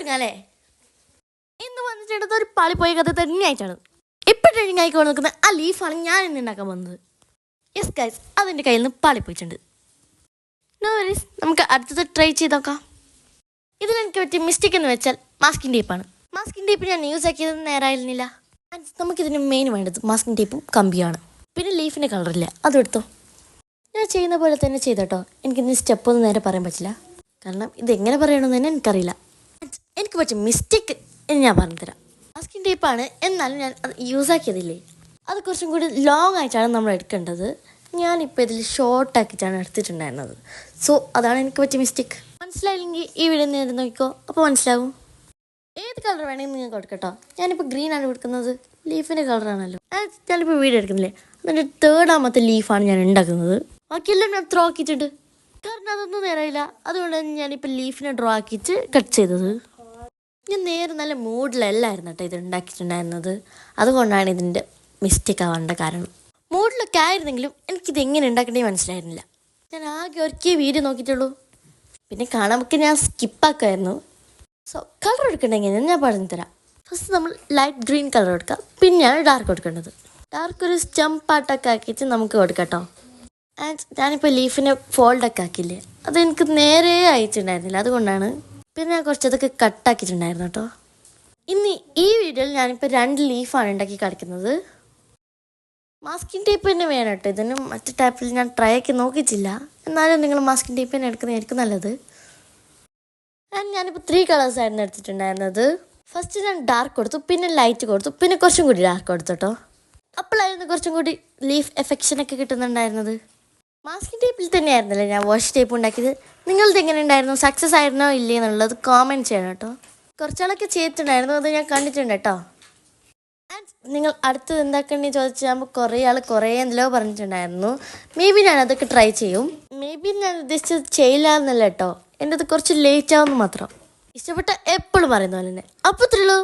തുടങ്ങാല്ലേ? ഇന്ന് വന്നിട്ട് ഒരു പാളി പോയ കഥ തന്നെയായിട്ടാണ്. ഇപ്പം ട്രെയിനിങ് ആയിക്കോളെ നിൽക്കുന്ന ആ ലീഫാണ് ഞാൻ ഇന്ന് ഉണ്ടാക്കാൻ പോകുന്നത്. യെസ് ഗൈസ്, അതെൻ്റെ കയ്യിൽ നിന്ന് പാളിപ്പോയിട്ടുണ്ട്. നോ വരീസ്, നമുക്ക് അടുത്തത് ട്രൈ ചെയ്ത് നോക്കാം. ഇതിലെനിക്ക് പറ്റിയ മിസ്റ്റേക്ക് എന്ന് വെച്ചാൽ മാസ്കിംഗ് ടേപ്പാണ്. മാസ്കിംഗ് ടേപ്പ് ഞാൻ യൂസ് ആക്കിയത് നേരായിരുന്നില്ല. നമുക്കിതിന് മെയിൻ വേണ്ടത് മാസ്കിംഗ് ടേപ്പും കമ്പിയാണ്. പിന്നെ ലീഫിൻ്റെ കളറില്ല, അതും എടുത്തോ. ഞാൻ ചെയ്യുന്ന പോലെ തന്നെ ചെയ്തോട്ടോ. എനിക്കിതിന് സ്റ്റെപ്പൊന്നും നേരെ പറയാൻ പറ്റില്ല, കാരണം ഇതെങ്ങനെ പറയണമെന്ന് തന്നെ എനിക്കറിയില്ല. എനിക്ക് പറ്റിയ മിസ്റ്റേക്ക് ഞാൻ പറഞ്ഞുതരാം. മാസ്കിംഗ് ടേപ്പാണ്, എന്നാലും ഞാൻ അത് യൂസ് ആക്കിയതില്ലേ, അത് കുറച്ചും കൂടി ലോങ് ആയിട്ടാണ് നമ്മൾ എടുക്കേണ്ടത്. ഞാനിപ്പോൾ ഇതിൽ ഷോർട്ടാക്കിയിട്ടാണ് എടുത്തിട്ടുണ്ടായിരുന്നത്. സോ അതാണ് എനിക്ക് പറ്റിയ മിസ്റ്റേക്ക്. മനസ്സിലായില്ലെങ്കിൽ ഈ വീഡിയോ നേരെ നോക്കിക്കോ, അപ്പോൾ മനസ്സിലാവും. ഏത് കളർ വേണമെങ്കിൽ നിങ്ങൾക്ക് കൊടുക്കട്ടോ. ഞാനിപ്പോൾ ഗ്രീൻ ആണ് കൊടുക്കുന്നത്, ലീഫിൻ്റെ കളറാണല്ലോ. ഞാനിപ്പോൾ വീഡിയോ എടുക്കുന്നില്ലേ, അതിൻ്റെ തേർഡാമത്തെ ലീഫാണ് ഞാൻ ഉണ്ടാക്കുന്നത്. ബാക്കിയെല്ലാം ഞാൻ ത്രോ ആക്കിയിട്ടുണ്ട്, കാരണം അതൊന്നും നേരായില്ല. അതുകൊണ്ടാണ് ഞാനിപ്പോൾ ലീഫിനെ ഡ്രോ ആക്കിയിട്ട് കട്ട് ചെയ്തത്. ഞാൻ നേരെ നല്ല മൂഡിലല്ലായിരുന്നു കേട്ടോ ഇത് ഉണ്ടാക്കിയിട്ടുണ്ടായിരുന്നത്. അതുകൊണ്ടാണ് ഇതിൻ്റെ മിസ്റ്റേക്ക് ആവേണ്ട കാരണം. മൂഡിലൊക്കെ ആയിരുന്നെങ്കിലും എനിക്കിത് എങ്ങനെ ഉണ്ടാക്കേണ്ടത് മനസ്സിലായിരുന്നില്ല. ഞാൻ ആകെ ഒരിക്കൽ വീഡിയോ നോക്കിയിട്ടുള്ളൂ, പിന്നെ കാണാമൊക്കെ ഞാൻ സ്കിപ്പാക്കുമായിരുന്നു. സോ കളർ എടുക്കണമെങ്കിൽ ഞാൻ പറഞ്ഞു തരാം. ഫസ്റ്റ് നമ്മൾ ലൈറ്റ് ഗ്രീൻ കളർ എടുക്കാം, പിന്നെയാണ് ഡാർക്ക് കൊടുക്കേണ്ടത്. ഡാർക്ക് ഒരു സ്റ്റംപാട്ടൊക്കെ ആക്കിയിട്ട് നമുക്ക് കൊടുക്കാം കേട്ടോ. ആൻഡ് ഞാനിപ്പോൾ ലീഫിനെ ഫോൾഡൊക്കെ ആക്കിയില്ലേ, അതെനിക്ക് നേരെ അയച്ചിട്ടുണ്ടായിരുന്നില്ല, അതുകൊണ്ടാണ്. പിന്നെ ഞാൻ കുറച്ചതൊക്കെ കട്ടാക്കിയിട്ടുണ്ടായിരുന്നു കേട്ടോ. ഇനി ഈ വീഡിയോയിൽ ഞാനിപ്പോൾ 2 ലീഫാണ് ഉണ്ടാക്കി കളിക്കുന്നത്. മാസ്കിംഗ് ടേപ്പ് തന്നെ വേണം കേട്ടോ ഇതിന്. മറ്റു ടൈപ്പിൽ ഞാൻ ട്രൈ ആക്കി നോക്കിയിട്ടില്ല, എന്നാലും നിങ്ങൾ മാസ്കിംഗ് ടേപ്പ് തന്നെ എടുക്കുന്നതായിരിക്കും നല്ലത്. ഞാനിപ്പോൾ 3 കളേഴ്സായിരുന്നു എടുത്തിട്ടുണ്ടായിരുന്നത്. ഫസ്റ്റ് ഞാൻ ഡാർക്ക് കൊടുത്തു, പിന്നെ ലൈറ്റ് കൊടുത്തു, പിന്നെ കുറച്ചും കൂടി ഡാർക്ക് കൊടുത്തു കേട്ടോ. അപ്പോഴായിരുന്നു കുറച്ചും കൂടി ലീഫ് എഫെക്ഷനൊക്കെ കിട്ടുന്നുണ്ടായിരുന്നത്. മാസ്കിംഗ് ടേപ്പിൽ തന്നെയായിരുന്നല്ലേ ഞാൻ വാഷ് ടേപ്പ് ഉണ്ടാക്കിയത്. നിങ്ങളത് എങ്ങനെ ഉണ്ടായിരുന്നു, സക്സസ് ആയിരുന്നോ ഇല്ലേ എന്നുള്ളത് കോമെൻറ്റ് ചെയ്യണം കേട്ടോ. കുറച്ചാളൊക്കെ ചെയ്തിട്ടുണ്ടായിരുന്നു, അത് ഞാൻ കണ്ടിട്ടുണ്ട് കേട്ടോ. ആൻഡ് നിങ്ങൾ അടുത്തത് എന്താക്കണ്ടെന്ന് ചോദിച്ചാൽ കുറേ ആൾ കുറേ എന്തെല്ലോ പറഞ്ഞിട്ടുണ്ടായിരുന്നു. മേ ബി ഞാൻ അതൊക്കെ ട്രൈ ചെയ്യും. മേ ബി ഞാൻ ഉദ്ദേശിച്ചത് ചെയ്യില്ല എന്നല്ല കേട്ടോ, എൻ്റെ അത് കുറച്ച് ലേറ്റ് ആവുമെന്ന് മാത്രം. ഇഷ്ടപ്പെട്ട എപ്പോഴും പറയുന്ന പോലെ തന്നെ. അപ്പോൾ ഇത്രയുള്ളൂ.